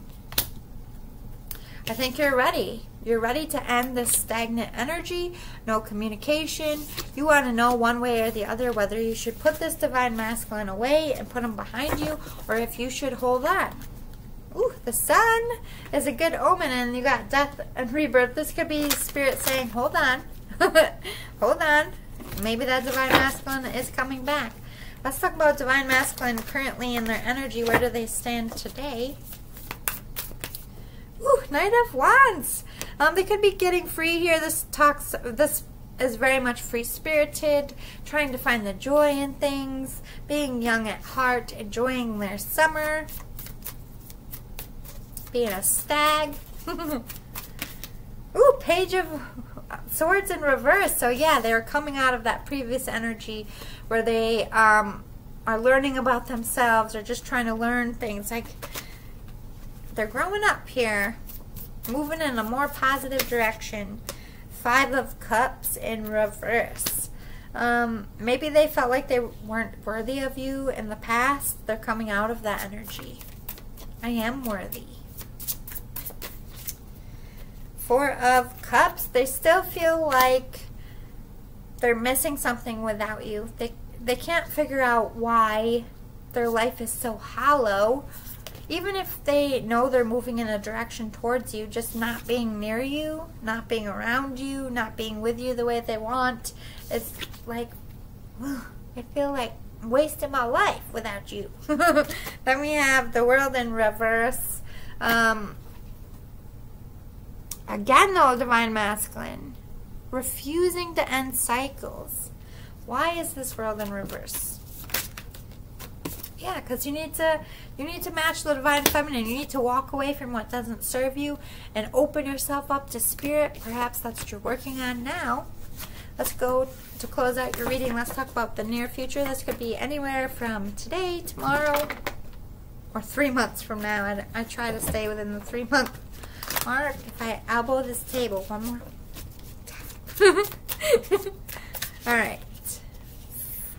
I think you're ready. You're ready to end this stagnant energy, no communication. You want to know one way or the other whether you should put this Divine Masculine away and put him behind you, or if you should hold on. Ooh, the Sun is a good omen, and you got Death and Rebirth. This could be Spirit saying, hold on. Hold on. Maybe that Divine Masculine is coming back. Let's talk about Divine Masculine currently in their energy. Where do they stand today? Ooh, Knight of Wands. They could be getting free here. This is very much free-spirited, trying to find the joy in things, being young at heart, enjoying their summer, being a stag. Ooh, Page of Swords in reverse. So yeah, they're coming out of that previous energy where they are learning about themselves or just trying to learn things. Like they're growing up here, moving in a more positive direction. Five of Cups in reverse. Maybe they felt like they weren't worthy of you in the past. They're coming out of that energy. I am worthy. Four of Cups. They still feel like they're missing something without you. They can't figure out why their life is so hollow. Even if they know they're moving in a direction towards you, just not being near you, not being around you, not being with you the way they want, it's like, I feel like I'm wasting my life without you. Then we have the World in reverse. Again, though, Divine Masculine, refusing to end cycles. Why is this World in reverse? Yeah, because you need to match the Divine Feminine. You need to walk away from what doesn't serve you and open yourself up to Spirit. Perhaps that's what you're working on now. Let's go to close out your reading. Let's talk about the near future. This could be anywhere from today, tomorrow, or 3 months from now. I try to stay within the 3-month mark. If I elbow this table one more. Alright.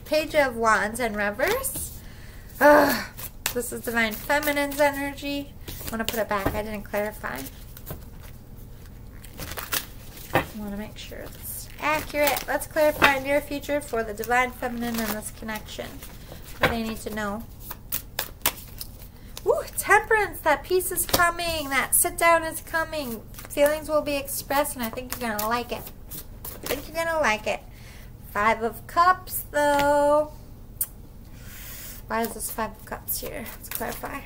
Page of Wands in reverse. This is Divine Feminine's energy. I want to put it back. I didn't clarify. I want to make sure it's accurate. Let's clarify near future for the Divine Feminine and this connection. what they need to know. Ooh, Temperance, that peace is coming. That sit down is coming. Feelings will be expressed, and I think you're going to like it. I think you're going to like it. 5 of Cups, though. Why is this 5 of Cups here? Let's clarify.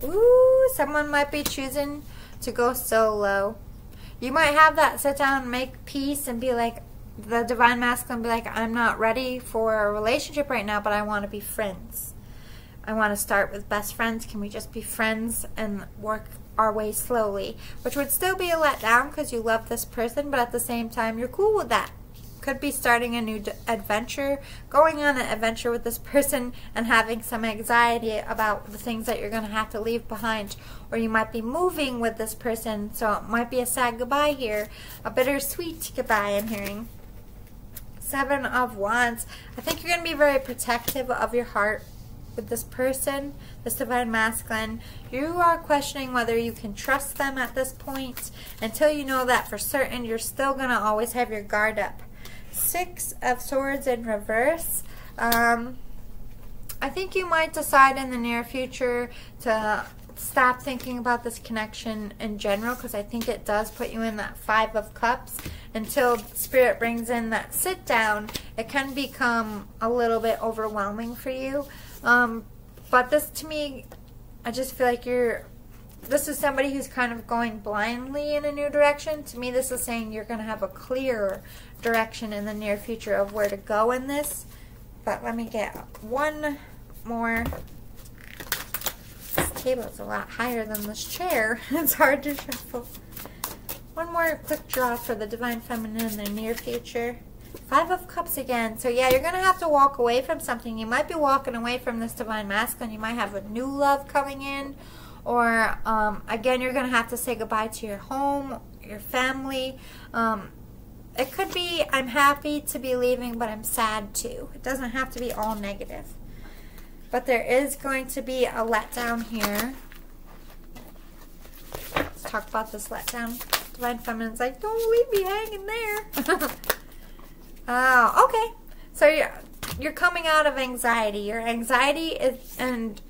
Ooh, someone might be choosing to go solo. You might have that sit down and make peace and be like, the Divine Masculine be like, I'm not ready for a relationship right now, but I want to be friends. I want to start with best friends. Can we just be friends and work our way slowly? Which would still be a letdown because you love this person, but at the same time, you're cool with that. Could be starting a new adventure, going on an adventure with this person and having some anxiety about the things that you're going to have to leave behind. Or you might be moving with this person, so it might be a sad goodbye here. A bittersweet goodbye, I'm hearing. 7 of Wands. I think you're going to be very protective of your heart with this person, this Divine Masculine. You are questioning whether you can trust them at this point. Until you know that for certain, you're still going to always have your guard up. 6 of Swords in reverse. I think you might decide in the near future to stop thinking about this connection in general, because I think it does put you in that 5 of Cups. Until Spirit brings in that sit down, it can become a little bit overwhelming for you. But this, to me, I just feel like this is somebody who's kind of going blindly in a new direction. To me, this is saying you're going to have a clearer direction in the near future of where to go in this. But let me get one more. This table is a lot higher than this chair. It's hard to shuffle. One more quick draw for the Divine Feminine in the near future. 5 of Cups again. So yeah, you're going to have to walk away from something. You might be walking away from this Divine Masculine. You might have a new love coming in. Or, again, you're going to have to say goodbye to your home, your family. It could be, I'm happy to be leaving, but I'm sad too. It doesn't have to be all negative. But there is going to be a letdown here. Let's talk about this letdown. Divine Feminine's like, don't leave me hanging there. Okay. So you're coming out of anxiety. Your anxiety and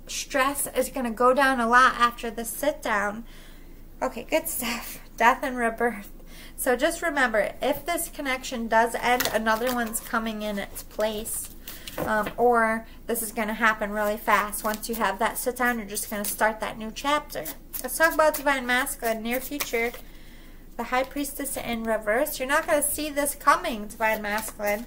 stress is going to go down a lot after the sit down. Okay, good stuff. Death and rebirth. So just remember, if this connection does end, another one's coming in its place. Or this is going to happen really fast. Once you have that sit down, you're just going to start that new chapter. Let's talk about Divine Masculine, near future. The High Priestess in reverse. You're not going to see this coming, Divine Masculine.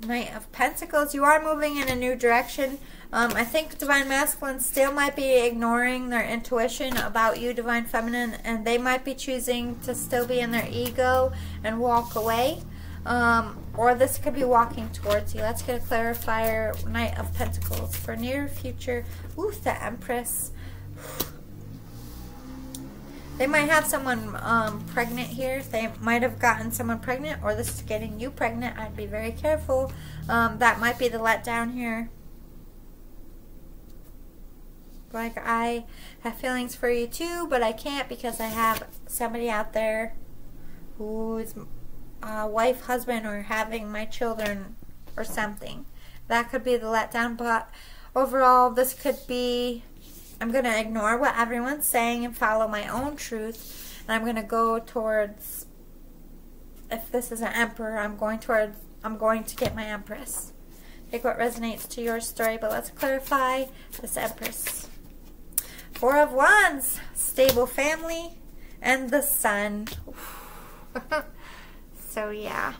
Knight of Pentacles. You are moving in a new direction. I think Divine Masculine still might be ignoring their intuition about you, Divine Feminine, and they might be choosing to still be in their ego and walk away. Or this could be walking towards you. Let's get a clarifier. Knight of Pentacles for near future. Ooh, the Empress. They might have someone pregnant here. They might have gotten someone pregnant, or this is getting you pregnant. I'd be very careful. That might be the letdown here. Like, I have feelings for you too, but I can't because I have somebody out there who's a wife, husband, or having my children or something. That could be the letdown, but overall this could be, I'm going to ignore what everyone's saying and follow my own truth. And I'm going to go towards, if this is an Emperor, I'm going to get my Empress. Take what resonates to your story, but let's clarify this Empress. 4 of Wands, stable family, and the Sun. So yeah.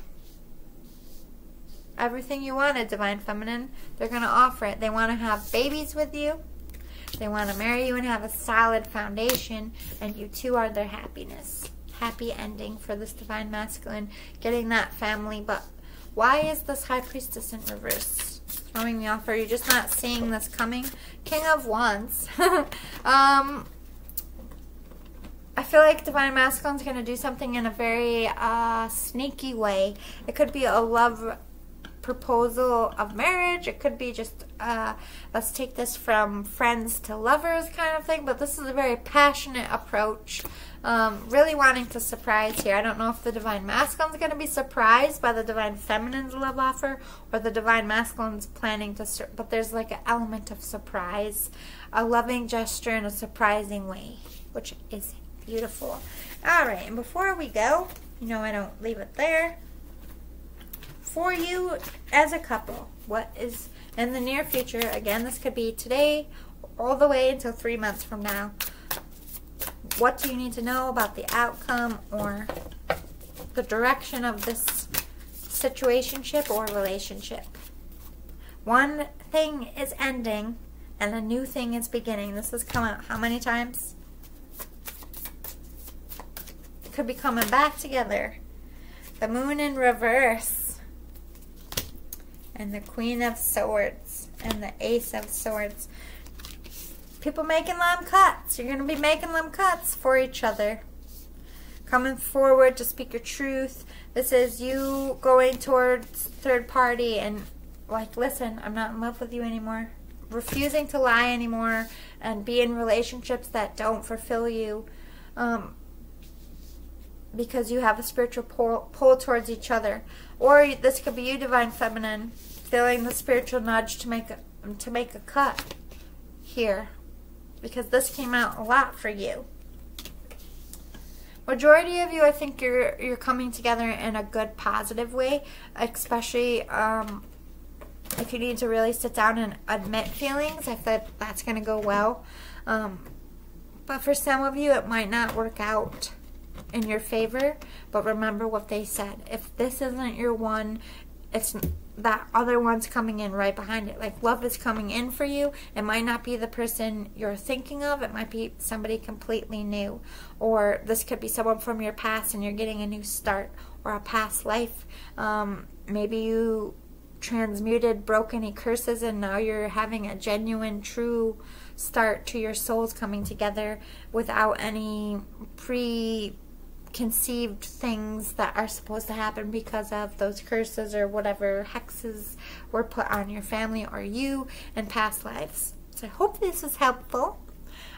Everything you wanted, Divine Feminine, they're going to offer it. They want to have babies with you. They want to marry you and have a solid foundation, and you two are their happiness. Happy ending for this Divine Masculine, getting that family. But why is this High Priestess in reverse throwing me off? Are you just not seeing this coming? King of Wands. I feel like Divine Masculine's going to do something in a very sneaky way. It could be a love proposal of marriage. It could be just, let's take this from friends to lovers kind of thing. But this is a very passionate approach. Really wanting to surprise here. I don't know if the Divine Masculine is going to be surprised by the Divine Feminine's love offer, or the Divine Masculine's planning to, but there's like an element of surprise, a loving gesture in a surprising way, which is beautiful. All right, and before we go, you know I don't leave it there. For you as a couple, what is in the near future, again, this could be today all the way until 3 months from now. What do you need to know about the outcome or the direction of this situationship or relationship? One thing is ending and a new thing is beginning. This has come out how many times? It could be coming back together. The Moon in reverse. And the Queen of Swords. And the Ace of Swords. People making them cuts. You're going to be making them cuts for each other. Coming forward to speak your truth. This is you going towards third party and like, listen, I'm not in love with you anymore. Refusing to lie anymore and be in relationships that don't fulfill you. Because you have a spiritual pull towards each other. Or this could be you, Divine Feminine, feeling the spiritual nudge to make a cut here. Because this came out a lot for you. Majority of you, I think you're coming together in a good, positive way. Especially if you need to really sit down and admit feelings. I think that's going to go well. But for some of you, it might not work out in your favor. But remember what they said. If this isn't your one, it's that other one's coming in right behind it. Like, love is coming in for you. It might not be the person you're thinking of. It might be somebody completely new. Or this could be someone from your past and you're getting a new start. Or a past life. Maybe you transmuted, broke any curses, and now you're having a genuine, true start to your souls coming together without any preconceived things that are supposed to happen because of those curses or whatever hexes were put on your family or you in past lives. So I hope this is helpful.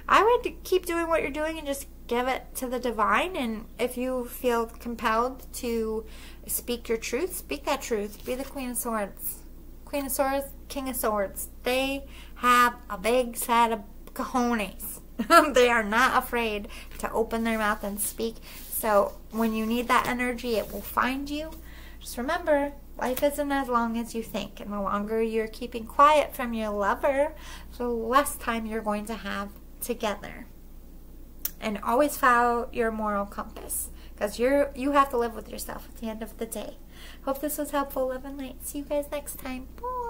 I would keep doing what you're doing and just give it to the divine. And if you feel compelled to speak your truth, speak that truth. Be the Queen of Swords. Queen of Swords, King of Swords. They have a big set of cojones. They are not afraid to open their mouth and speak. So when you need that energy, it will find you. Just remember, life isn't as long as you think. And the longer you're keeping quiet from your lover, the less time you're going to have together. And always follow your moral compass. Because you have to live with yourself at the end of the day. Hope this was helpful. Love and light. See you guys next time. Bye.